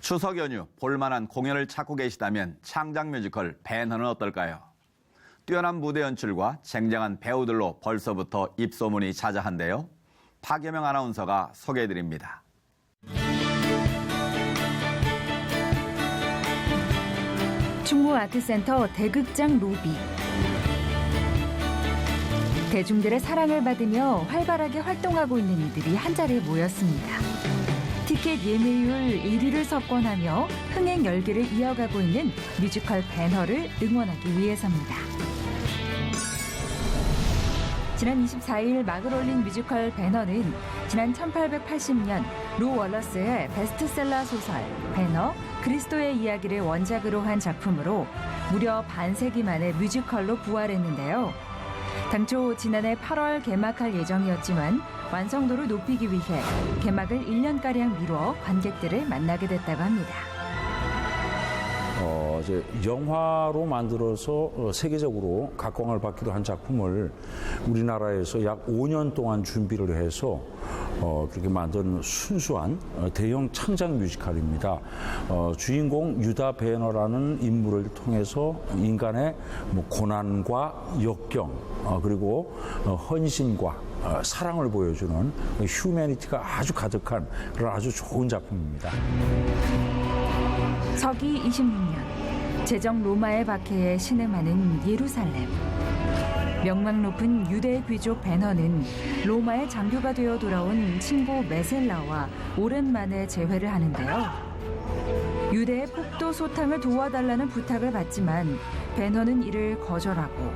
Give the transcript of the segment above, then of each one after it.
추석 연휴 볼만한 공연을 찾고 계시다면 창작 뮤지컬 배너는 어떨까요? 뛰어난 무대 연출과 쟁쟁한 배우들로 벌써부터 입소문이 자자한데요. 박여명 아나운서가 소개해드립니다. 충무아트센터 대극장 로비. 대중들의 사랑을 받으며 활발하게 활동하고 있는 이들이 한자리에 모였습니다. 티켓 예매율 1위를 석권하며 흥행 열기를 이어가고 있는 뮤지컬 배너를 응원하기 위해서입니다. 지난 24일 막을 올린 뮤지컬 배너는 지난 1880년 로 월러스의 베스트셀러 소설 배너, 그리스도의 이야기를 원작으로 한 작품으로 무려 반세기 만에 뮤지컬로 부활했는데요. 당초 지난해 8월 개막할 예정이었지만 완성도를 높이기 위해 개막을 1년가량 미뤄 관객들을 만나게 됐다고 합니다. 이제 영화로 만들어서 세계적으로 각광을 받기도 한 작품을 우리나라에서 약 5년 동안 준비를 해서 그렇게 만든 순수한 대형 창작 뮤지컬입니다. 주인공 유다 배너라는 인물을 통해서 인간의 고난과 역경 그리고 헌신과 사랑을 보여주는 휴머니티가 아주 가득한 그런 아주 좋은 작품입니다. 서기 26년 제정 로마의 박해에 신음하는 예루살렘. 명망 높은 유대 귀족 베너는 로마의 장교가 되어 돌아온 친구 메셀라와 오랜만에 재회를 하는데요. 유대의 폭도 소탕을 도와달라는 부탁을 받지만 베너는 이를 거절하고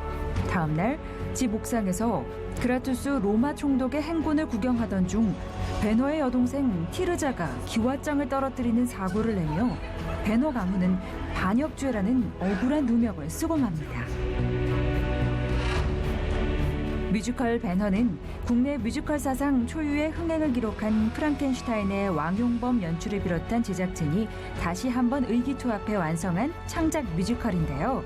다음 날 집 옥상에서 그라투스 로마 총독의 행군을 구경하던 중 베너의 여동생 티르자가 기왓장을 떨어뜨리는 사고를 내며 베너 가문은 반역죄라는 억울한 누명을 쓰고 맙니다. 뮤지컬 배너는 국내 뮤지컬 사상 초유의 흥행을 기록한 프랑켄슈타인의 왕용범 연출을 비롯한 제작진이 다시 한번 의기투합해 완성한 창작 뮤지컬인데요.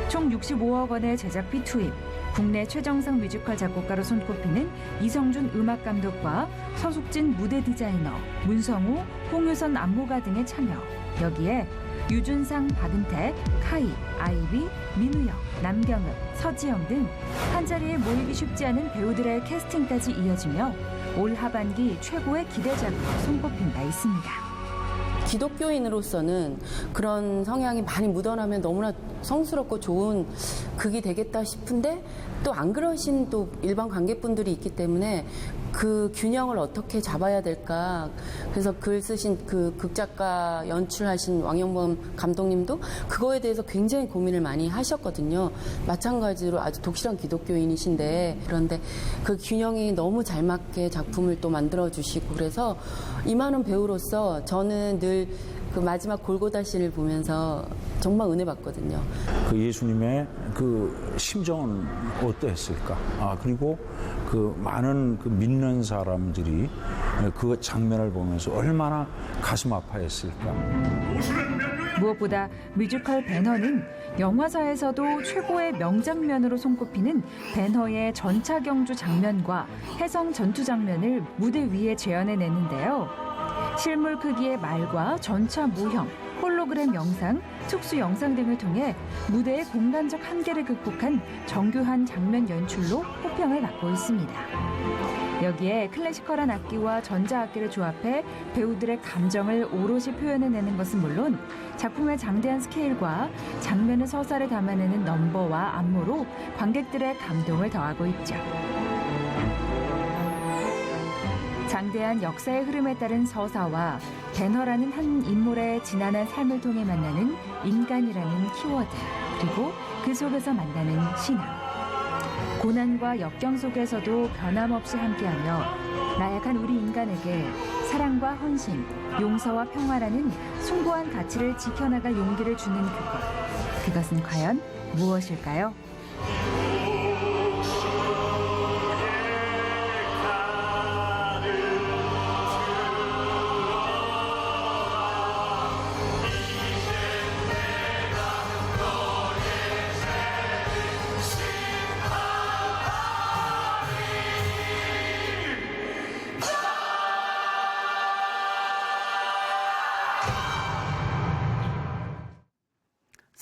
총 65억 원의 제작비 투입, 국내 최정상 뮤지컬 작곡가로 손꼽히는 이성준 음악감독과 서숙진 무대 디자이너, 문성우, 홍유선 안무가 등의 참여. 여기에 유준상, 박은택, 카이, 아이비, 민우영, 남경읍, 서지영 등 한자리에 모이기 쉽지 않은 배우들의 캐스팅까지 이어지며 올 하반기 최고의 기대작으로 손꼽힌 바 있습니다. 기독교인으로서는 그런 성향이 많이 묻어나면 너무나 성스럽고 좋은 극이 되겠다 싶은데 또 안 그러신 또 일반 관객분들이 있기 때문에 그 균형을 어떻게 잡아야 될까. 그래서 글 쓰신 그 극작가 연출하신 왕영범 감독님도 그거에 대해서 굉장히 고민을 많이 하셨거든요. 마찬가지로 아주 독실한 기독교인이신데 그런데 그 균형이 너무 잘 맞게 작품을 또 만들어주시고 그래서 임하는 배우로서 저는 늘 그 마지막 골고다시를 보면서 정말 은혜 받거든요. 그 예수님의 그 심정은 어떠했을까? 그리고 그 많은 그 믿는 사람들이 그 장면을 보면서 얼마나 가슴 아파했을까? 무엇보다 뮤지컬 배너는 영화사에서도 최고의 명장면으로 손꼽히는 배너의 전차 경주 장면과 해성 전투 장면을 무대 위에 재현해내는데요. 실물 크기의 말과 전차 모형, 홀로그램 영상, 특수 영상 등을 통해 무대의 공간적 한계를 극복한 정교한 장면 연출로 호평을 받고 있습니다. 여기에 클래시컬한 악기와 전자악기를 조합해 배우들의 감정을 오롯이 표현해내는 것은 물론 작품의 장대한 스케일과 장면의 서사를 담아내는 넘버와 안무로 관객들의 감동을 더하고 있죠. 장대한 역사의 흐름에 따른 서사와 배너라는 한 인물의 지난한 삶을 통해 만나는 인간이라는 키워드, 그리고 그 속에서 만나는 신앙. 고난과 역경 속에서도 변함없이 함께하며 나약한 우리 인간에게 사랑과 헌신, 용서와 평화라는 숭고한 가치를 지켜나갈 용기를 주는 그것. 그것은 과연 무엇일까요?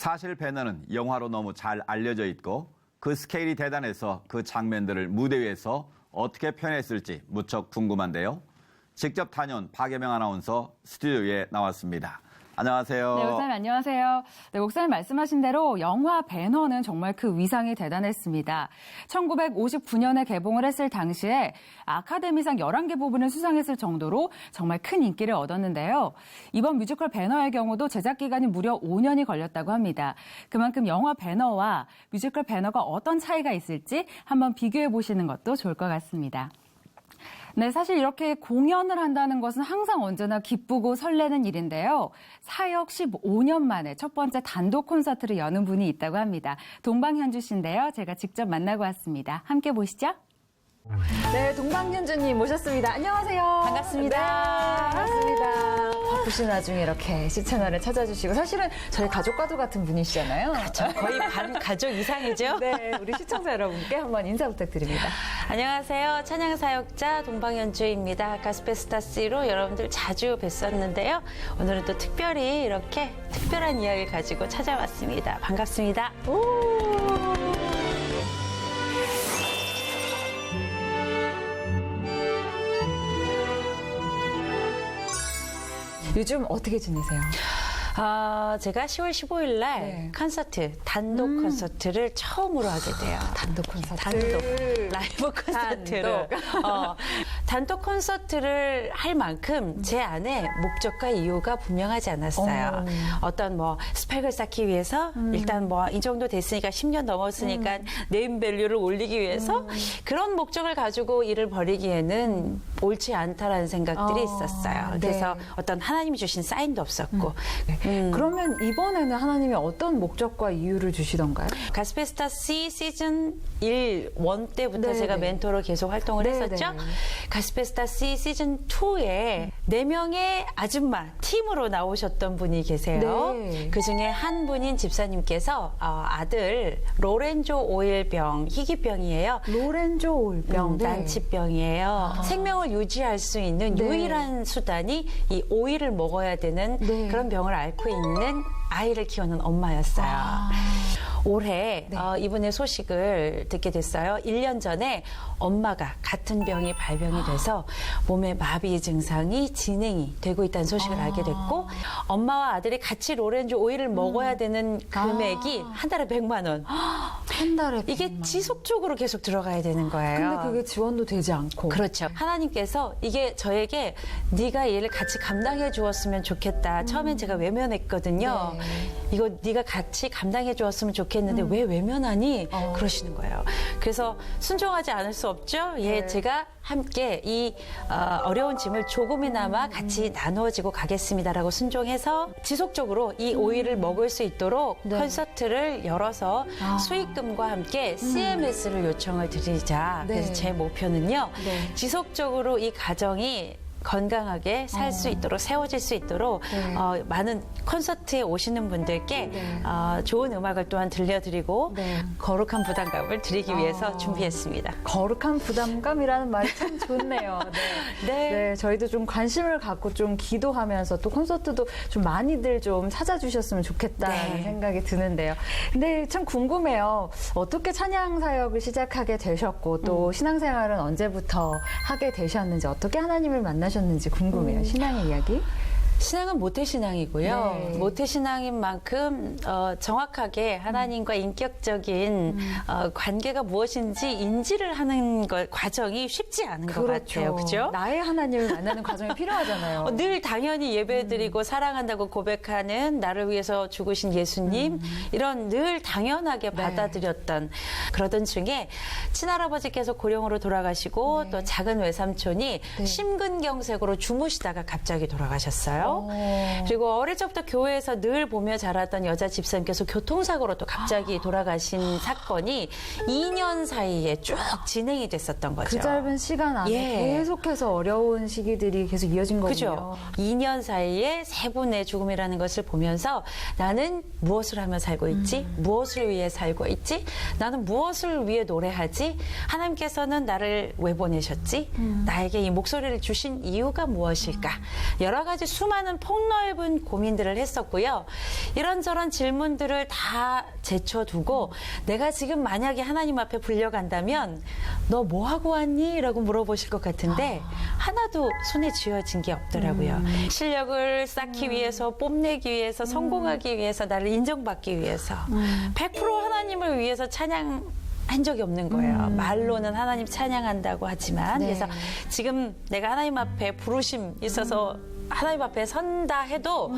사실 배너는 영화로 너무 잘 알려져 있고 그 스케일이 대단해서 그 장면들을 무대 위에서 어떻게 표현했을지 무척 궁금한데요. 직접 다녀온 박예명 아나운서 스튜디오에 나왔습니다. 안녕하세요. 네, 목사님 안녕하세요. 네, 목사님 말씀하신 대로 영화 배너는 정말 그 위상이 대단했습니다. 1959년에 개봉을 했을 당시에 아카데미상 11개 부분을 수상했을 정도로 정말 큰 인기를 얻었는데요. 이번 뮤지컬 배너의 경우도 제작 기간이 무려 5년이 걸렸다고 합니다. 그만큼 영화 배너와 뮤지컬 배너가 어떤 차이가 있을지 한번 비교해 보시는 것도 좋을 것 같습니다. 네, 사실 이렇게 공연을 한다는 것은 항상 언제나 기쁘고 설레는 일인데요. 사역 15년 만에 첫 번째 단독 콘서트를 여는 분이 있다고 합니다. 동방현주 씨인데요. 제가 직접 만나고 왔습니다. 함께 보시죠. 네, 동방현주님 모셨습니다. 안녕하세요. 반갑습니다. 네, 반갑습니다. 바쁘신 와중에 이렇게 C채널을 찾아주시고 사실은 저희 가족과도 같은 분이시잖아요. 그렇죠. 거의 반 가족 이상이죠. 네, 우리 시청자 여러분께 한번 인사 부탁드립니다. 안녕하세요. 찬양사역자 동방현주입니다. 가스페스타스로 여러분들 자주 뵀었는데요. 오늘은 또 특별히 이렇게 특별한 이야기를 가지고 찾아왔습니다. 반갑습니다. 요즘 어떻게 지내세요? 제가 10월 15일 날 네. 콘서트, 단독 콘서트를 처음으로 하게 돼요. 단독 콘서트. 단독 라이브 콘서트를 단독 콘서트를 할 만큼 제 안에 목적과 이유가 분명하지 않았어요. 어떤 뭐 스펙을 쌓기 위해서 일단 뭐 이 정도 됐으니까 10년 넘었으니까 네임밸류를 올리기 위해서 그런 목적을 가지고 일을 벌이기에는 옳지 않다라는 생각들이 있었어요. 그래서 네. 어떤 하나님이 주신 사인도 없었고 그러면 이번에는 하나님이 어떤 목적과 이유를 주시던가요? 가스페스타 C 시즌 1 때부터 네, 제가 네. 멘토로 계속 활동을 네, 했었죠. 네. 가스페스타 C 시즌 2에 4명의 아줌마 팀으로 나오셨던 분이 계세요. 네. 그중에 한 분인 집사님께서 아들 로렌조 오일병, 희귀병이에요. 로렌조 올병. 네. 난치병이에요. 생명을 유지할 수 있는 네. 유일한 수단이 이 오일을 먹어야 되는 네. 그런 병을 앓고 있는 아이를 키우는 엄마였어요. 올해 이분의 소식을 듣게 됐어요. 1년 전에 엄마가 같은 병이 발병이 돼서 몸에 마비 증상이 진행이 되고 있다는 소식을 알게 됐고 엄마와 아들이 같이 로렌조 오일을 먹어야 되는 금액이 한 달에 100만 원. 한 달에 이게 100만 원. 지속적으로 계속 들어가야 되는 거예요. 근데 그게 지원도 되지 않고. 그렇죠. 하나님께서 이게 저에게 네가 얘를 같이 감당해 주었으면 좋겠다. 처음엔 제가 외면했거든요. 네. 이거 네가 같이 감당해 주었으면 좋겠는데 왜 외면하니? 그러시는 거예요. 그래서 순종하지 않을 수 없죠. 예, 네. 제가 함께 이 어려운 짐을 조금이나마 같이 나누어지고 가겠습니다라고 순종해서 지속적으로 이 오일을 먹을 수 있도록 네. 콘서트를 열어서 수익금과 함께 CMS를 요청을 드리자. 네. 그래서 제 목표는요. 네. 지속적으로 이 가정이 건강하게 살 수 있도록 세워질 수 있도록 네. 많은 콘서트에 오시는 분들께 네. 좋은 음악을 또한 들려드리고 네. 거룩한 부담감을 드리기 위해서 준비했습니다. 거룩한 부담감이라는 말이 참 좋네요. 네. 네. 네, 저희도 좀 관심을 갖고 좀 기도하면서 또 콘서트도 좀 많이들 좀 찾아주셨으면 좋겠다는 네. 생각이 드는데요. 근데 참 궁금해요. 어떻게 찬양 사역을 시작하게 되셨고 또 신앙생활은 언제부터 하게 되셨는지 어떻게 하나님을 만나셨는지 궁금해요. 신앙의 이야기. 신앙은 모태신앙이고요. 네. 모태신앙인 만큼 정확하게 하나님과 인격적인 관계가 무엇인지 인지를 하는 과정이 쉽지 않은 것 같아요. 그죠? 나의 하나님을 만나는 과정이 필요하잖아요. 늘 당연히 예배드리고 사랑한다고 고백하는 나를 위해서 죽으신 예수님 이런 늘 당연하게 받아들였던 그러던 중에 친할아버지께서 고령으로 돌아가시고 또 작은 외삼촌이 심근경색으로 주무시다가 갑자기 돌아가셨어요. 그리고 어릴 적부터 교회에서 늘 보며 자랐던 여자 집사님께서 교통사고로 또 갑자기 돌아가신 사건이 2년 사이에 쭉 진행이 됐었던 거죠. 그 짧은 시간 안에 예. 계속해서 어려운 시기들이 계속 이어진 거군요. 그죠. 2년 사이에 세 분의 죽음이라는 것을 보면서 나는 무엇을 하며 살고 있지? 무엇을 위해 살고 있지? 나는 무엇을 위해 노래하지? 하나님께서는 나를 왜 보내셨지? 나에게 이 목소리를 주신 이유가 무엇일까? 여러 가지 수많은 수많은 폭넓은 고민들을 했었고요. 이런저런 질문들을 다 제쳐두고 내가 지금 만약에 하나님 앞에 불려간다면 너 뭐 하고 왔니? 라고 물어보실 것 같은데 하나도 손에 쥐어진 게 없더라고요. 실력을 쌓기 위해서, 뽐내기 위해서, 성공하기 위해서, 나를 인정받기 위해서 100% 하나님을 위해서 찬양한 적이 없는 거예요. 말로는 하나님 찬양한다고 하지만 네. 그래서 지금 내가 하나님 앞에 부르심 있어서 하나님 앞에 선다 해도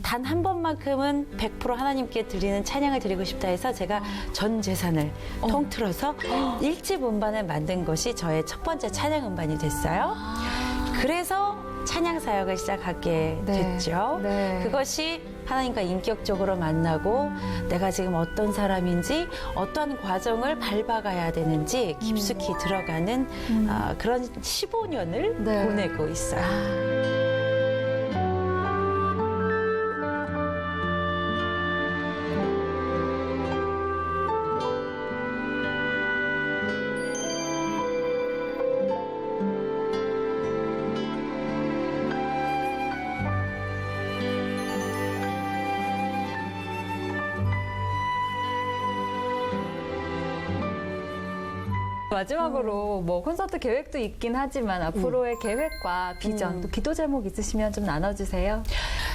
단 한 번만큼은 100% 하나님께 드리는 찬양을 드리고 싶다 해서 제가 전 재산을 통틀어서 일집 음반을 만든 것이 저의 첫 번째 찬양 음반이 됐어요. 그래서 찬양 사역을 시작하게 네. 됐죠. 네. 그것이 하나님과 인격적으로 만나고 내가 지금 어떤 사람인지 어떤 과정을 밟아가야 되는지 깊숙이 들어가는 그런 15년을 네. 보내고 있어요. 마지막으로 뭐 콘서트 계획도 있긴 하지만 앞으로의 계획과 비전, 또 기도 제목 있으시면 좀 나눠주세요.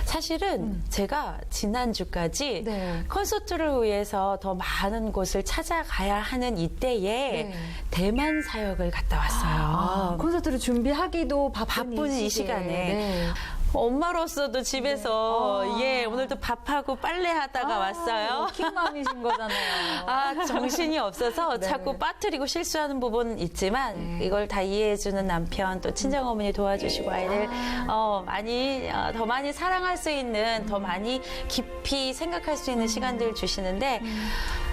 사실은 제가 지난주까지 네. 콘서트를 위해서 더 많은 곳을 찾아가야 하는 이때에 네. 대만 사역을 갔다 왔어요. 콘서트를 준비하기도 바쁜 이 시간에. 네. 엄마로서도 집에서 오늘도 밥하고 빨래하다가 왔어요. 킹맘이신 거잖아요. 아, 정신이 없어서 네. 자꾸 빠뜨리고 실수하는 부분은 있지만 이걸 다 이해해주는 남편 또 친정어머니 도와주시고 아이들 더 많이 사랑할 수 있는 더 많이 깊이 생각할 수 있는 시간들을 주시는데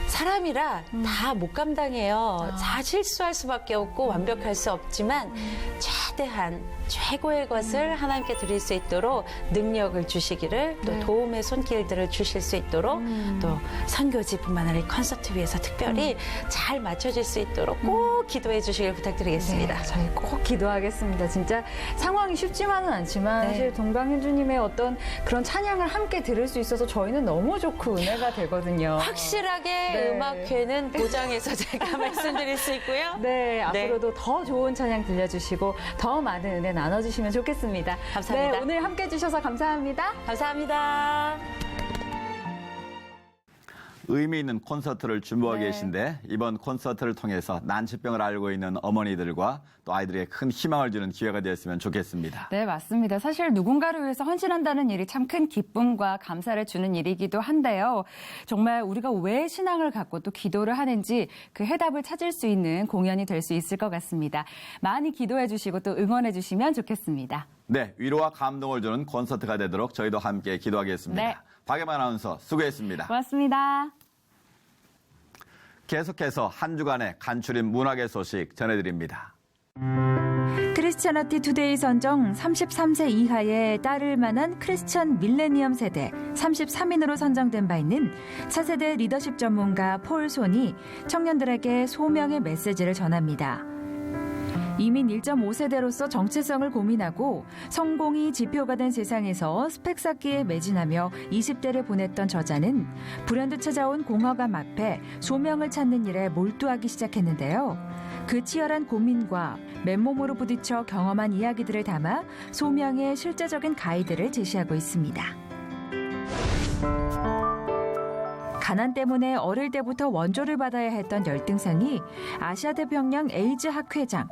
사람이라 다 못 감당해요. 다 실수할 수밖에 없고 완벽할 수 없지만 최대한 최고의 것을 하나님께 드릴 수 있도록 능력을 주시기를 또 도움의 손길들을 주실 수 있도록 또 선교지뿐만 아니라 콘서트 위해서 특별히 잘 맞춰질 수 있도록 꼭 기도해 주시길 부탁드리겠습니다. 네, 저희 꼭 기도하겠습니다. 진짜 상황이 쉽지만은 않지만 사실 동방현주님의 어떤 그런 찬양을 함께 들을 수 있어서 저희는 너무 좋고 은혜가 되거든요. 확실하게 네. 음악회는 보장해서 제가 말씀드릴 수 있고요. 네, 앞으로도 더 좋은 찬양 들려주시고 더 많은 은혜 나눠주시면 좋겠습니다. 감사합니다. 네, 오늘 함께 해주셔서 감사합니다. 감사합니다. 의미 있는 콘서트를 준비하고 네. 계신데 이번 콘서트를 통해서 난치병을 앓고 있는 어머니들과 또 아이들에게 큰 희망을 주는 기회가 되었으면 좋겠습니다. 네, 맞습니다. 사실 누군가를 위해서 헌신한다는 일이 참 큰 기쁨과 감사를 주는 일이기도 한데요. 정말 우리가 왜 신앙을 갖고 또 기도를 하는지 그 해답을 찾을 수 있는 공연이 될 수 있을 것 같습니다. 많이 기도해 주시고 또 응원해 주시면 좋겠습니다. 네, 위로와 감동을 주는 콘서트가 되도록 저희도 함께 기도하겠습니다. 네. 박예만 아나운서 수고했습니다. 고맙습니다. 계속해서 한 주간의 간추린 문학의 소식 전해드립니다. 크리스찬어티 투데이 선정 33세 이하에 따를 만한 크리스천 밀레니엄 세대 33인으로 선정된 바 있는 차세대 리더십 전문가 폴 손이 청년들에게 소명의 메시지를 전합니다. 이민 1.5세대로서 정체성을 고민하고 성공이 지표가 된 세상에서 스펙 쌓기에 매진하며 20대를 보냈던 저자는 불현듯 찾아온 공허감 앞에 소명을 찾는 일에 몰두하기 시작했는데요. 그 치열한 고민과 맨몸으로 부딪혀 경험한 이야기들을 담아 소명의 실제적인 가이드를 제시하고 있습니다. 가난 때문에 어릴 때부터 원조를 받아야 했던 열등상이 아시아태평양 에이즈 학회장,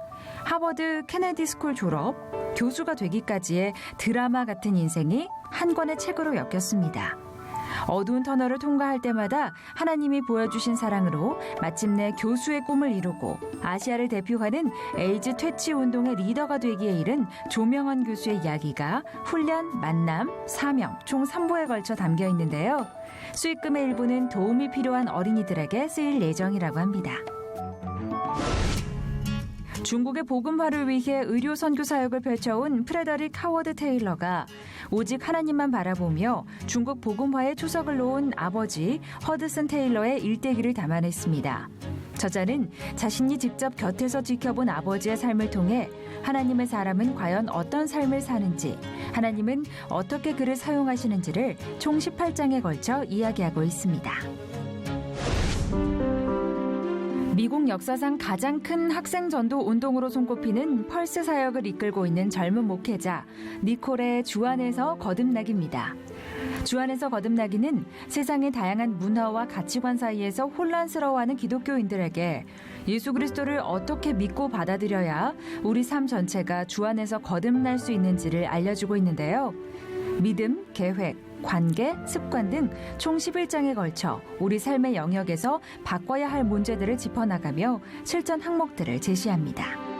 하버드 케네디 스쿨 졸업, 교수가 되기까지의 드라마 같은 인생이 한 권의 책으로 엮였습니다. 어두운 터널을 통과할 때마다 하나님이 보여주신 사랑으로 마침내 교수의 꿈을 이루고 아시아를 대표하는 에이즈 퇴치 운동의 리더가 되기에 이른 조명원 교수의 이야기가 훈련, 만남, 사명 총 3부에 걸쳐 담겨 있는데요. 수익금의 일부는 도움이 필요한 어린이들에게 쓰일 예정이라고 합니다. 중국의 복음화를 위해 의료 선교 사역을 펼쳐온 프레더릭 하워드 테일러가 오직 하나님만 바라보며 중국 복음화에 초석을 놓은 아버지 허드슨 테일러의 일대기를 담아냈습니다. 저자는 자신이 직접 곁에서 지켜본 아버지의 삶을 통해 하나님의 사람은 과연 어떤 삶을 사는지, 하나님은 어떻게 그를 사용하시는지를 총 18장에 걸쳐 이야기하고 있습니다. 미국 역사상 가장 큰 학생 전도 운동으로 손꼽히는 펄스 사역을 이끌고 있는 젊은 목회자 니콜의 주 안에서 거듭나기입니다. 주 안에서 거듭나기는 세상의 다양한 문화와 가치관 사이에서 혼란스러워하는 기독교인들에게 예수 그리스도를 어떻게 믿고 받아들여야 우리 삶 전체가 주 안에서 거듭날 수 있는지를 알려주고 있는데요. 믿음, 계획, 관계, 습관 등 총 11장에 걸쳐 우리 삶의 영역에서 바꿔야 할 문제들을 짚어나가며 실천 항목들을 제시합니다.